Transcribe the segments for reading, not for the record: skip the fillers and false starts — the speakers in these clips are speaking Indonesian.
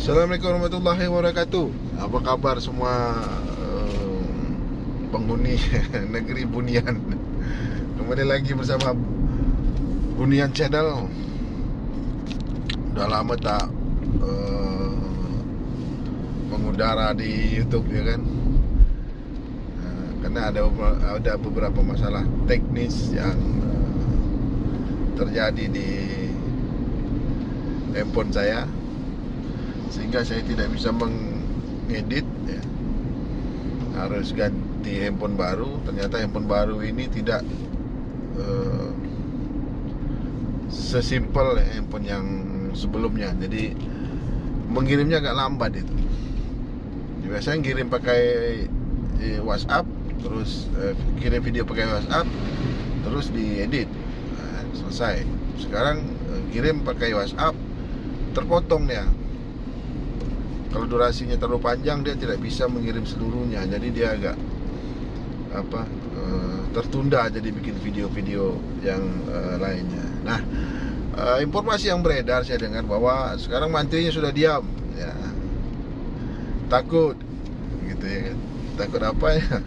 Assalamualaikum warahmatullahi wabarakatuh. Apa kabar semua penghuni negeri Bunian? Kembali lagi bersama Bunian Channel. Udah lama tak mengudara di YouTube ya kan? Karena ada beberapa masalah teknis yang terjadi di handphone saya, sehingga saya tidak bisa mengedit ya. Harus ganti handphone baru. Ternyata handphone baru ini tidak sesimpel handphone yang sebelumnya. Jadi mengirimnya agak lambat itu. Biasanya ngirim pakai WhatsApp, terus kirim video pakai WhatsApp, terus diedit, selesai. Sekarang kirim pakai WhatsApp, terpotong dia. Kalau durasinya terlalu panjang, dia tidak bisa mengirim seluruhnya. Jadi dia agak tertunda jadi bikin video-video yang lainnya. Nah, informasi yang beredar saya dengar bahwa sekarang menterinya sudah diam ya. Takut gitu ya kan. Takut apa ya?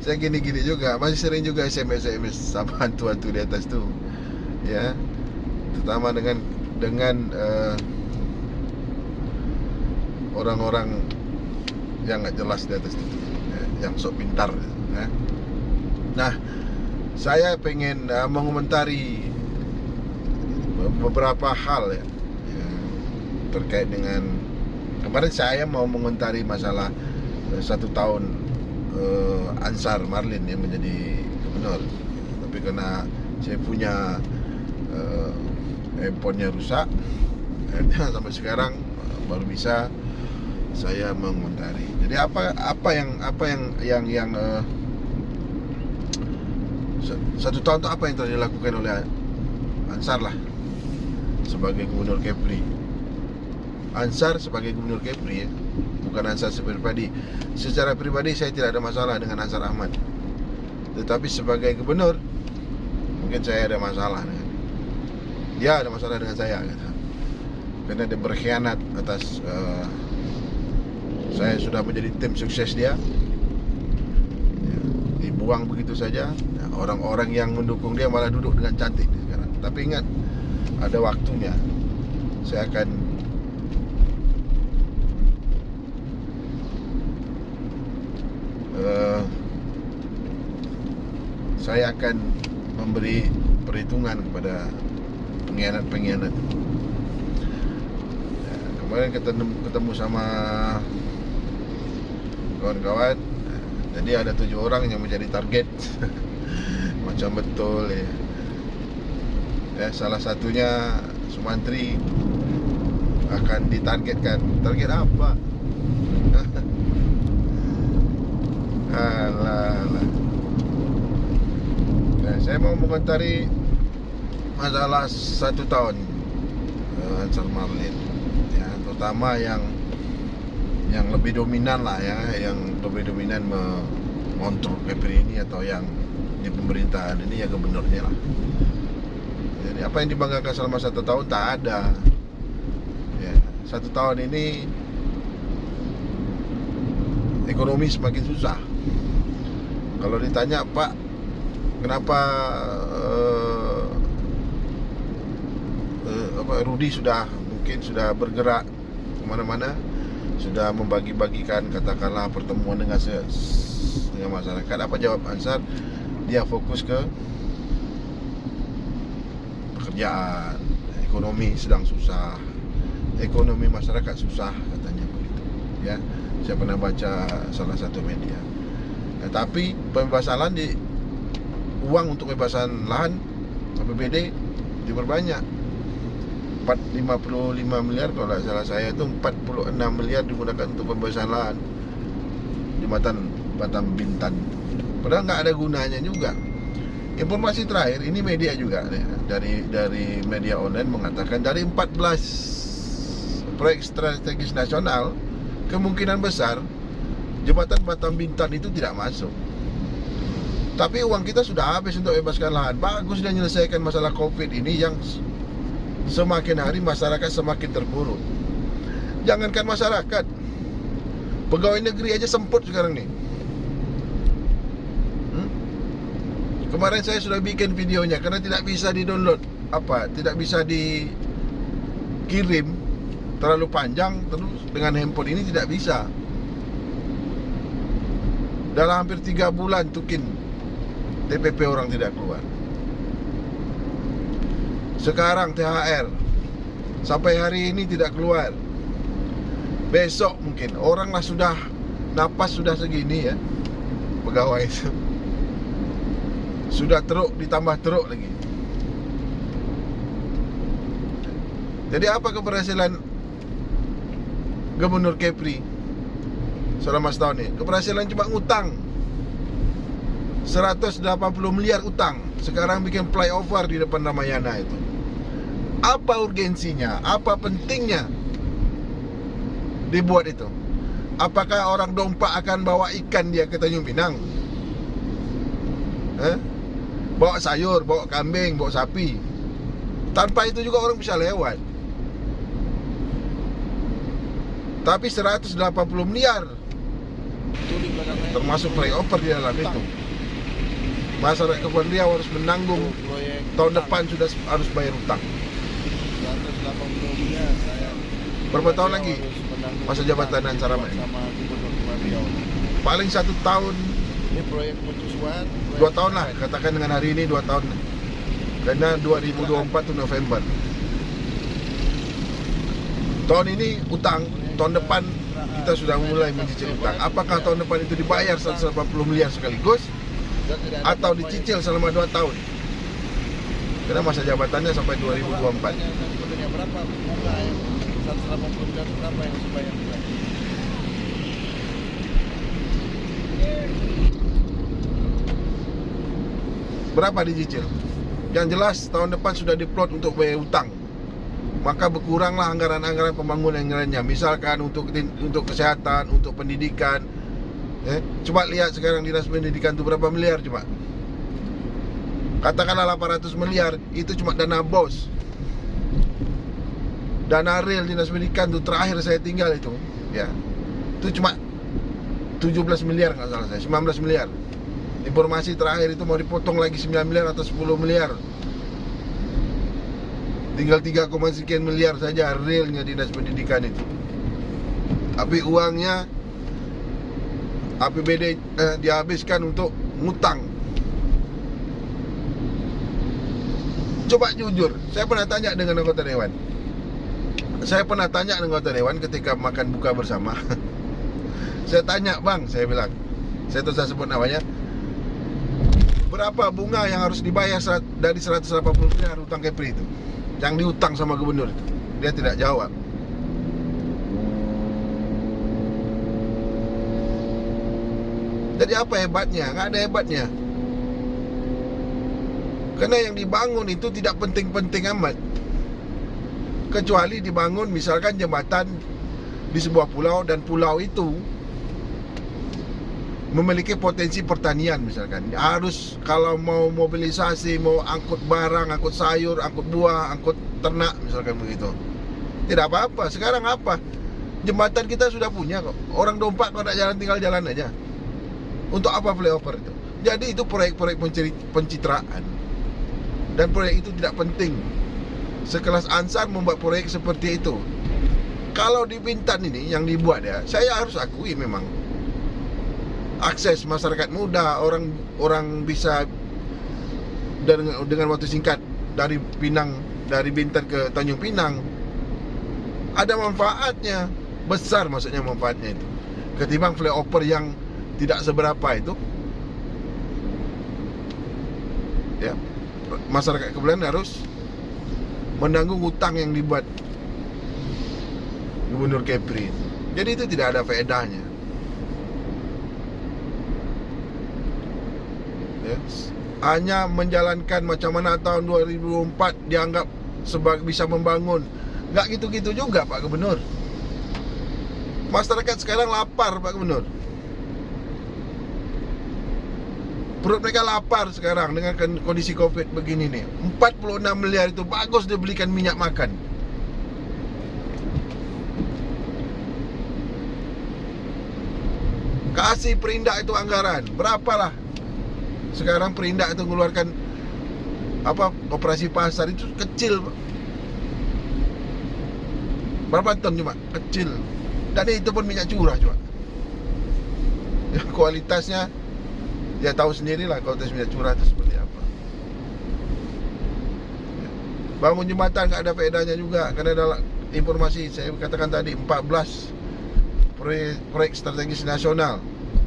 Saya gini-gini juga, masih sering juga SMS sama hantu-hantu di atas tuh ya. Terutama dengan orang-orang yang nggak jelas di atas itu ya, yang sok pintar ya. Nah, saya pengen mengomentari beberapa hal ya, terkait dengan kemarin saya mau mengomentari masalah 1 tahun Ansar Marlin yang menjadi gubernur. Tapi karena saya punya handphonenya rusak, akhirnya sampai sekarang baru bisa saya mengomentari. Jadi apa yang 1 tahun itu apa yang telah dilakukan oleh Ansar lah sebagai gubernur Kepri. Ansar sebagai gubernur Kepri ya, bukan Ansar pribadi. Secara pribadi saya tidak ada masalah dengan Ansar Ahmad, tetapi sebagai gubernur mungkin saya ada masalah dengan dia, ada masalah dengan saya gitu. Karena dia berkhianat atas saya sudah menjadi tim sukses dia ya, dibuang begitu saja ya. Orang-orang yang mendukung dia malah duduk dengan cantik sekarang. Tapi ingat, ada waktunya saya akan memberi perhitungan kepada pengkhianat-pengkhianat. Ya, kemarin ketemu sama kawan-kawan. Jadi ada 7 orang yang menjadi target. Macam betul ya. Ya, salah satunya Sumantri akan ditargetkan. Target apa? Alah. Nah, saya mau mengomentari masalah 1 tahun Ansar Marlin ya, terutama yang lebih dominan lah ya, yang lebih dominan mengontrol Kepri ini atau yang di pemerintahan ini ya gubernurnya lah. Jadi apa yang dibanggakan selama 1 tahun tak ada ya. 1 tahun ini ekonomi semakin susah. Kalau ditanya, Pak, kenapa Rudi mungkin sudah bergerak kemana-mana, sudah membagi-bagikan katakanlah pertemuan dengan masyarakat. Apa jawab Ansar? Dia fokus ke pekerjaan. Ekonomi sedang susah, ekonomi masyarakat susah katanya begitu ya. Saya pernah baca salah satu media. Nah, tapi pembebasan lahan uang untuk pembebasan lahan APBD diperbanyak. 55 miliar kalau tidak salah saya itu 46 miliar digunakan untuk pembebasan lahan di Batam Bintan. Padahal nggak ada gunanya juga. Informasi terakhir ini media juga ya, dari media online mengatakan dari 14 proyek strategis nasional kemungkinan besar jembatan Batam Bintan itu tidak masuk. Tapi uang kita sudah habis untuk bebaskan lahan. Bagus dan menyelesaikan masalah COVID ini yang semakin hari masyarakat semakin terpuruk. Jangankan masyarakat, pegawai negeri aja semput sekarang nih. Kemarin saya sudah bikin videonya, karena tidak bisa di-download, tidak bisa dikirim, terlalu panjang. Terus dengan handphone ini tidak bisa. Dalam hampir 3 bulan tukin TPP orang tidak keluar. Sekarang THR sampai hari ini tidak keluar. Besok mungkin orang lah sudah napas sudah segini ya, pegawai itu sudah teruk ditambah teruk lagi. Jadi apa keberhasilan Gubernur Kepri selama setahun ini? Keberhasilan cuma ngutang 180 miliar utang. Sekarang bikin flyover di depan Ramayana itu. Apa urgensinya? Apa pentingnya dibuat itu? Apakah orang Dompak akan bawa ikan dia ke Tanjung Pinang? Bawa sayur, bawa kambing, bawa sapi. Tanpa itu juga orang bisa lewat. Tapi 180 miliar termasuk flyover di dalam itu. Masyarakat Kepulauan Riau harus menanggung. Tahun depan sudah harus bayar utang. 180 miliar saya. Berapa tahun lagi masa jabatan Ansar Ahmad? Paling 1 tahun. Ini proyek mercusuar 2 tahun lah, katakan dengan hari ini 2 tahun. Karena 2024 itu November. Tahun ini utang, tahun depan kita sudah mulai mencicil utang. Apakah tahun depan itu dibayar 180 miliar sekaligus atau dicicil selama 2 tahun? Karena masa jabatannya sampai 2024. Berapa bunga yang 180 miliar berapa yang dibayar? Berapa dicicil? Yang jelas tahun depan sudah diplot untuk bayar utang. Maka berkuranglah anggaran-anggaran pembangunan yang lainnya. Misalkan untuk kesehatan, untuk pendidikan. Coba lihat sekarang dinas pendidikan itu berapa miliar coba. Katakanlah 800 miliar, itu cuma dana BOS. Dana real dinas pendidikan itu terakhir saya tinggal itu, ya. Itu cuma 17 miliar nggak salah saya, 19 miliar. Informasi terakhir itu mau dipotong lagi 9 miliar atau 10 miliar. Tinggal 3, sekian miliar saja realnya dinas pendidikan itu. Tapi uangnya APBD dihabiskan untuk ngutang. Coba jujur, saya pernah tanya dengan anggota dewan. Ketika makan buka bersama. Saya tanya, "Bang," saya bilang, saya terus sebut namanya, "berapa bunga yang harus dibayar dari 180 miliar utang Kepri itu? Yang diutang sama gubernur itu?" Dia tidak jawab. Jadi apa hebatnya? Nggak ada hebatnya. Karena yang dibangun itu tidak penting-penting amat. Kecuali dibangun misalkan jembatan di sebuah pulau, dan pulau itu memiliki potensi pertanian misalkan. Harus kalau mau mobilisasi, mau angkut barang, angkut sayur, angkut buah, angkut ternak misalkan begitu. Tidak apa-apa. Sekarang apa? Jembatan kita sudah punya kok. Orang Dompak kalau tidak jalan tinggal jalan aja. Untuk apa flyover itu? Jadi itu proyek-proyek pencitraan. Dan proyek itu tidak penting. Sekelas Ansar membuat proyek seperti itu. Kalau di Bintan ini yang dibuat ya, saya harus akui memang akses masyarakat mudah, orang bisa dengan waktu singkat dari Bintan ke Tanjung Pinang. Ada manfaatnya, besar maksudnya manfaatnya itu. Ketimbang flyover yang tidak seberapa itu. Ya, masyarakat Kepulauan harus menanggung hutang yang dibuat Gubernur Kepri. Jadi itu tidak ada faedahnya. Yes. Hanya menjalankan macam mana tahun 2004 dianggap sebagai bisa membangun. Nggak gitu-gitu juga Pak Gubernur. Masyarakat sekarang lapar Pak Gubernur. Perut mereka lapar sekarang dengan kondisi Covid begini nih. 46 miliar itu bagus dia belikan minyak makan. Kasih Perindak itu anggaran. Berapalah sekarang Perindak itu mengeluarkan operasi pasar itu kecil, Pak. Berapa ton cuma? Kecil. Dan itu pun minyak curah cuma. Ya, kualitasnya ya tahu sendirilah kualitas minyak curah itu seperti apa. Bangun jembatan nggak ada faedahnya juga, karena dalam informasi saya katakan tadi 14 proyek strategis nasional,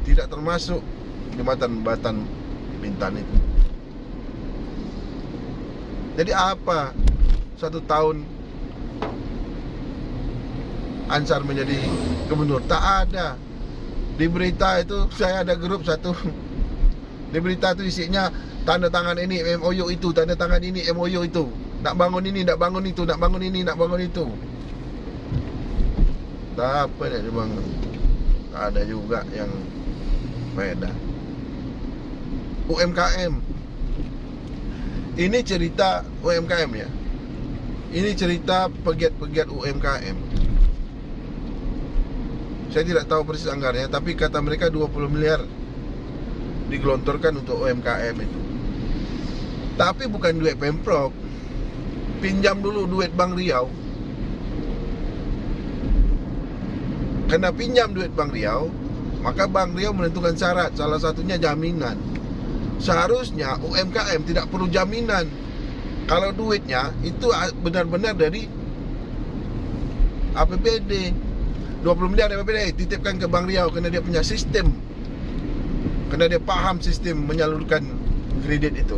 tidak termasuk jembatan Batan Bintan itu. Jadi apa 1 tahun Ansar menjadi gubernur? Tak ada. Di berita itu saya ada grup satu. Di berita itu isinya tanda tangan ini MOU itu, tanda tangan ini MOU itu. Nak bangun ini, nak bangun itu, nak bangun ini, nak bangun itu. Tak apa nak dibangun. Tak ada juga yang faedah. UMKM. Ini cerita UMKM ya. Ini cerita pegiat-pegiat UMKM. Saya tidak tahu persis anggarannya, tapi kata mereka 20 miliar digelontorkan untuk UMKM itu. Tapi bukan duit Pemprov. Pinjam dulu duit Bank Riau. Karena pinjam duit Bank Riau, maka Bank Riau menentukan syarat, salah satunya jaminan. Seharusnya UMKM tidak perlu jaminan. Kalau duitnya itu benar-benar dari APBD. 20 miliar APBD titipkan ke Bank Riau, karena dia punya sistem, karena dia paham sistem menyalurkan kredit itu.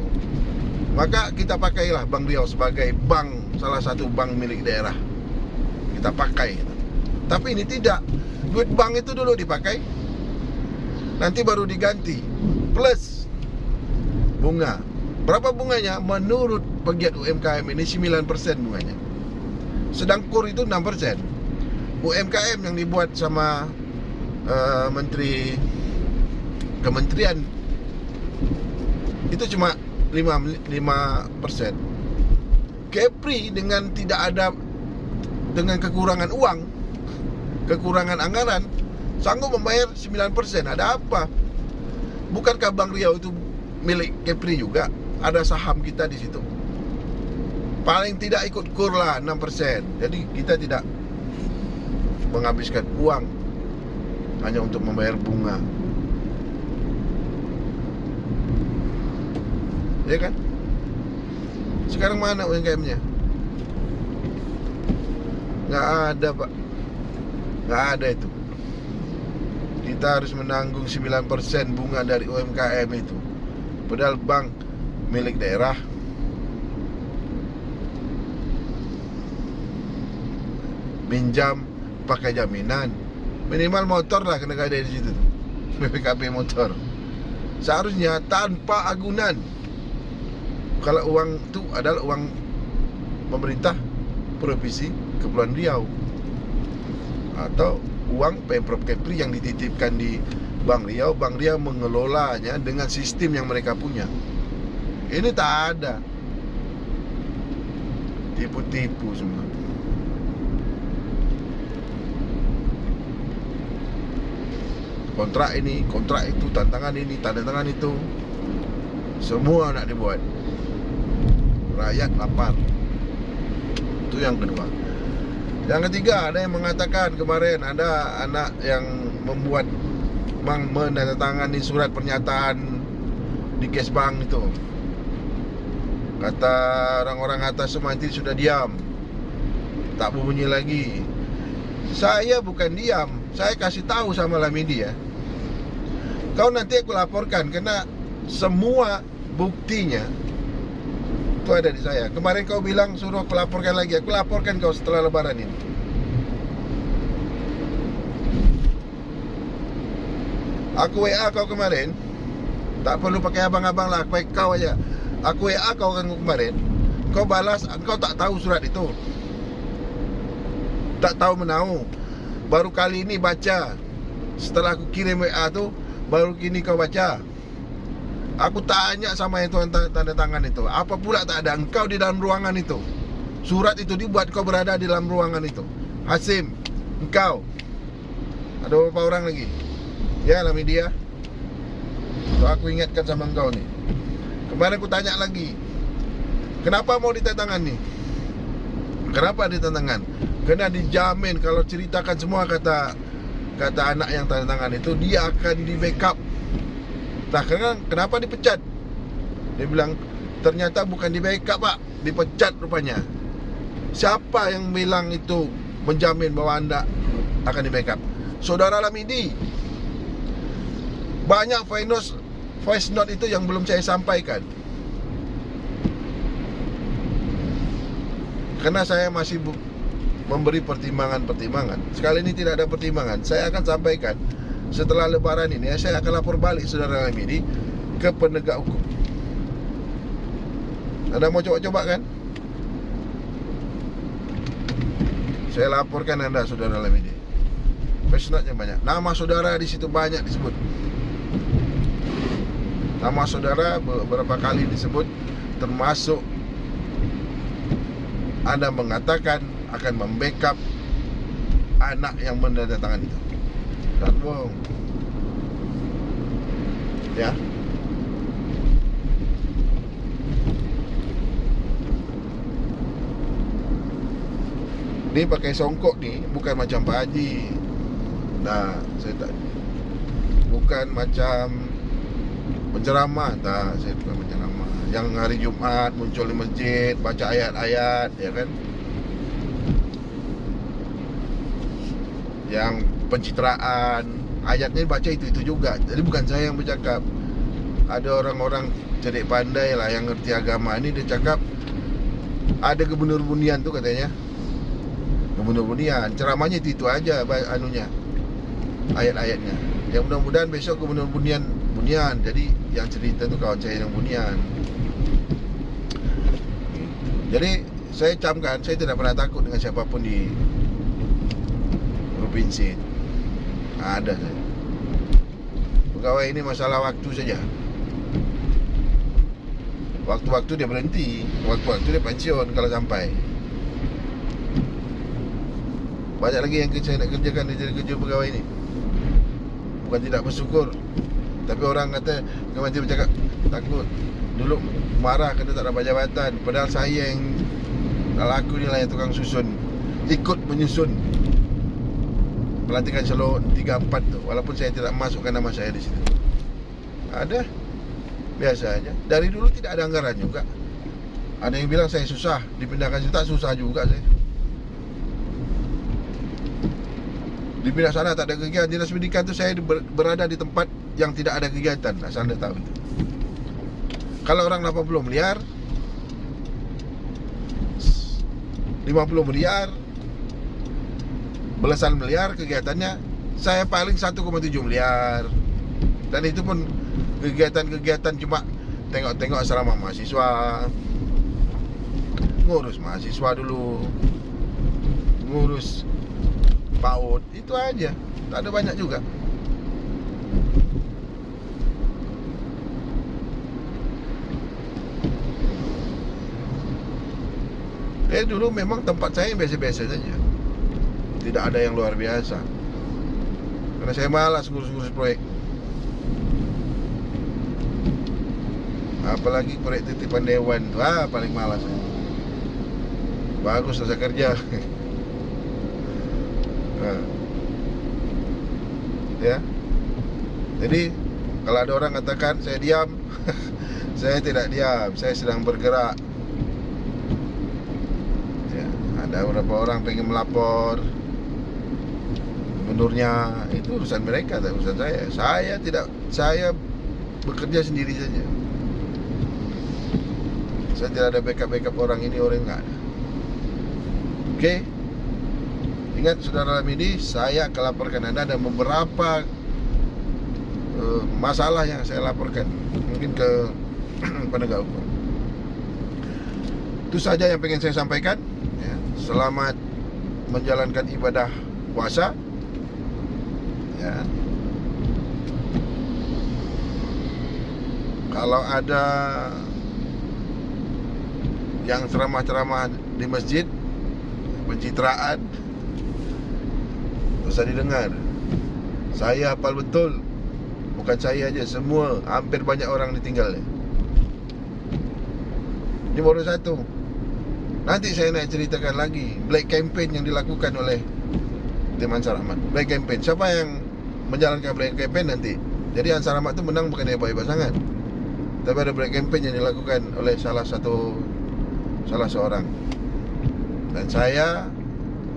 Maka kita pakailah Bank Riau sebagai bank, salah satu bank milik daerah. Kita pakai. Tapi ini tidak. Duit bank itu dulu dipakai, nanti baru diganti plus bunga. Berapa bunganya? Menurut pegiat UMKM ini 9% bunganya. Sedang KUR itu 6%. UMKM yang dibuat sama kementerian itu cuma 5%. Kepri dengan tidak ada, dengan kekurangan uang, kekurangan anggaran, sanggup membayar 9%. Ada apa? Bukankah Bank Riau itu milik Kepri juga? Ada saham kita di situ. Paling tidak ikut KUR lah 6%. Jadi kita tidak menghabiskan uang hanya untuk membayar bunga. Ya kan? Sekarang mana UMKM-nya? Nggak ada, Pak. Nggak ada itu. Kita harus menanggung 9% bunga dari UMKM itu. Padahal bank milik daerah. Pinjam pakai jaminan. Minimal motor lah kena ada di situ. BPKB motor. Seharusnya tanpa agunan. Kalau uang itu adalah uang pemerintah provinsi Kepulauan Riau atau uang Pemprov Kepri yang dititipkan di Bank Riau, Bank Riau mengelolanya dengan sistem yang mereka punya. Ini tak ada. Tipu-tipu semua. Kontrak ini, kontrak itu, tantangan ini, tanda tangan itu, semua nak dibuat. Rakyat lapar. Itu yang kedua. Yang ketiga, ada yang mengatakan kemarin ada anak yang membuat menandatangani surat pernyataan di Kesbang itu. Kata orang-orang atas semua nanti sudah diam, tak berbunyi lagi. Saya bukan diam, saya kasih tahu sama media. Kau nanti aku laporkan, karena semua buktinya itu ada di saya. Kemarin kau bilang suruh aku laporkan lagi, aku laporkan kau setelah lebaran ini. Aku WA kau kemarin, tak perlu pakai abang-abang lah, pakai kau aja. Aku WA kau kan kemarin, kau balas, kau tak tahu surat itu, tak tahu menahu. Baru kali ini baca, setelah aku kirim WA tu, baru kini kau baca. Aku tanya sama yang tanda tangan itu, apa pula tak ada engkau di dalam ruangan itu? Surat itu dibuat kau berada di dalam ruangan itu. Hasim, engkau, ada beberapa orang lagi. Ya lah media. So aku ingatkan sama engkau nih. Kemarin aku tanya lagi, kenapa mau ditantangan nih? Kenapa ditantangan? Kena dijamin kalau ceritakan semua kata anak yang tantangan itu, dia akan di backup. Nah, kenapa dipecat? Dia bilang, ternyata bukan di backup pak, dipecat rupanya. Siapa yang bilang itu menjamin bahwa anda akan di backup? Saudara Lamidi. Banyak voice note itu yang belum saya sampaikan, karena saya masih memberi pertimbangan. Sekali ini tidak ada pertimbangan. Saya akan sampaikan setelah lebaran ini. Saya akan lapor balik saudara Lamidi ke penegak hukum. Anda mau coba-coba kan? Saya laporkan anda saudara Lamidi. Voice note-nya banyak. Nama saudara di situ banyak disebut. Nama saudara beberapa kali disebut, termasuk Anda mengatakan akan membackup anak yang menandatangan itu. Dan bohong. Ya. Ini pakai songkok nih, bukan macam Pak Haji. Nah, saya tak, bukan macam penceramah. Nah, saya bukan penceramah yang hari Jumat muncul di masjid baca ayat-ayat, ya kan? Yang pencitraan, ayatnya baca itu juga. Jadi bukan saya yang bercakap. Ada orang-orang cerdik pandai lah yang ngerti agama ini, dia cakap ada Gubernur Bunian tuh katanya. Gubernur Bunian, ceramahnya itu aja anunya, ayat-ayatnya. Ya mudah-mudahan besok Gubernur Bunian. Jadi yang cerita tu kawan saya yang Bunian. Jadi saya camkan, saya tidak pernah takut dengan siapapun di provinsi. Ada saya. Pegawai ini masalah waktu saja. Waktu-waktu dia berhenti, waktu-waktu dia pensiun kalau sampai. Banyak lagi yang saya nak kerjakan di kerja pegawai ini. Bukan tidak bersyukur, tapi orang kata, kemudian bercakap takut. Dulu marah kena tak dapat jabatan, padahal saya yang, kalau aku ni lah yang tukang susun, ikut menyusun pelantikan calon 3-4 tu, walaupun saya tidak masukkan nama saya di situ. Ada, biasa aja. Dari dulu tidak ada anggaran juga. Ada yang bilang saya susah, dipindahkan situ susah juga saya. Dipindah sana tak ada kegiatan. Dinas pendidikan tu saya berada di tempat yang tidak ada kegiatan. Asal anda tahu itu. Kalau orang 80 miliar 50 miliar belasan miliar kegiatannya, saya paling 1,7 miliar. Dan itu pun kegiatan-kegiatan cuma tengok-tengok asrama mahasiswa, ngurus mahasiswa dulu, ngurus PAUD, itu aja. Tak ada banyak juga. Dulu memang tempat saya biasa-biasa saja. Tidak ada yang luar biasa. Karena saya malas ngurus-ngurus proyek. Apalagi proyek titipan dewan tu, paling malas. Bagus saya kerja. Ya. Jadi kalau ada orang katakan saya diam, saya tidak diam, saya sedang bergerak. Ya, ada beberapa orang pengen melapor gubernurnya, itu urusan mereka, tak urusan saya. Saya tidak, saya bekerja sendiri saja. Saya tidak ada backup orang ini, orang enggak ada. Oke. Ingat saudara Lamidi, saya akan laporkan anda dan beberapa masalah yang saya laporkan, mungkin ke penegak hukum. Itu saja yang pengen saya sampaikan, ya. Selamat menjalankan ibadah puasa, ya. Kalau ada yang ceramah-ceramah di masjid, pencitraan, tak usah didengar. Saya hafal betul Bukan saya aja, semua, hampir banyak orang ditinggal. Ini baru satu. Nanti saya nak ceritakan lagi black campaign yang dilakukan oleh tim Ansar Ahmad. Black campaign, siapa yang menjalankan black campaign nanti? Jadi Ansar Ahmad tu menang bukan hebat-hebat sangat, tapi ada black campaign yang dilakukan oleh salah seorang. Dan saya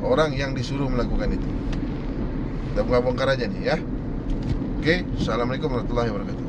orang yang disuruh melakukan itu. Kita bongkar aja nih ya. Oke, Assalamualaikum warahmatullahi wabarakatuh.